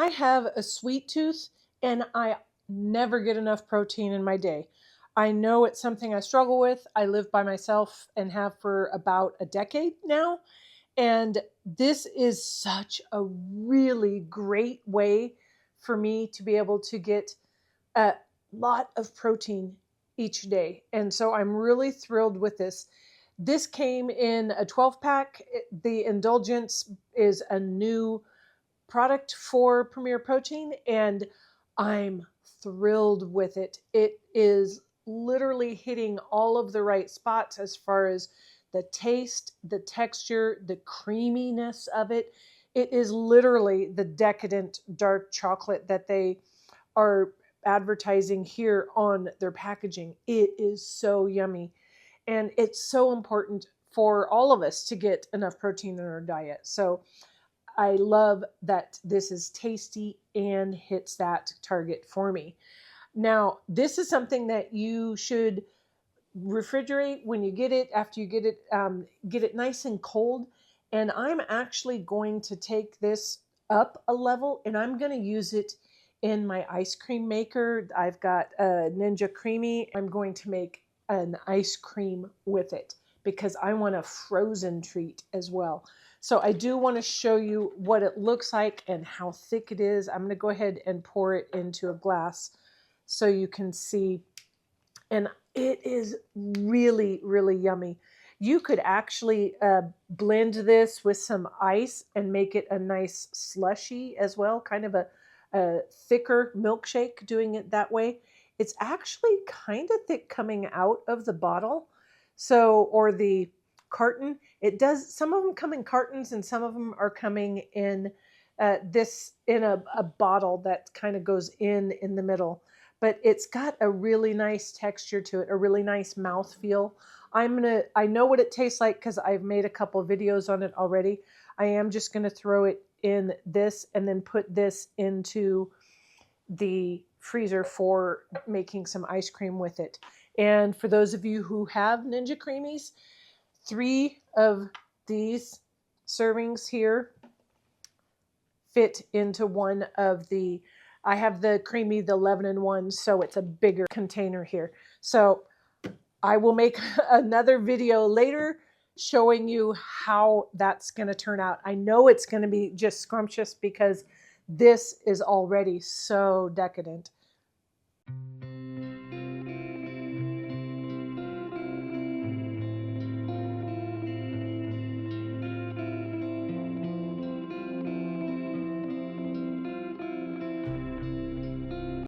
I have a sweet tooth and I never get enough protein in my day. I know it's something I struggle with. I live by myself and have for about a decade now. And this is such a really great way for me to be able to get a lot of protein each day. And so I'm really thrilled with this. This came in a 12 pack. The Indulgence is a new product for Premier Protein, and I'm thrilled with it. It is literally hitting all of the right spots as far as the taste, the texture, the creaminess of it. It is literally the decadent dark chocolate that they are advertising here on their packaging. It is so yummy. And it's so important for all of us to get enough protein in our diet. So I love that this is tasty and hits that target for me. Now, this is something that you should refrigerate when you get it, after you get it nice and cold. And I'm actually going to take this up a level and I'm going to use it in my ice cream maker. I've got a Ninja Creamy. I'm going to make an ice cream with it because I want a frozen treat as well. So I do want to show you what it looks like and how thick it is. I'm going to go ahead and pour it into a glass so you can see. And it is really, really yummy. You could actually blend this with some ice and make it a nice slushy as well, kind of a thicker milkshake doing it that way. It's actually kind of thick coming out of the bottle, or the carton. It does, some of them come in cartons and some of them are coming in a bottle that kind of goes in the middle. But it's got a really nice texture to it, a really nice mouthfeel. I know what it tastes like because I've made a couple of videos on it already. I am just gonna throw it in this and then put this into the freezer for making some ice cream with it. And for those of you who have Ninja Creamies, 3 of these servings here fit into one of the, I have the creamy, the 11-in-1, so it's a bigger container here. So I will make another video later showing you how that's going to turn out. I know it's going to be just scrumptious because this is already so decadent.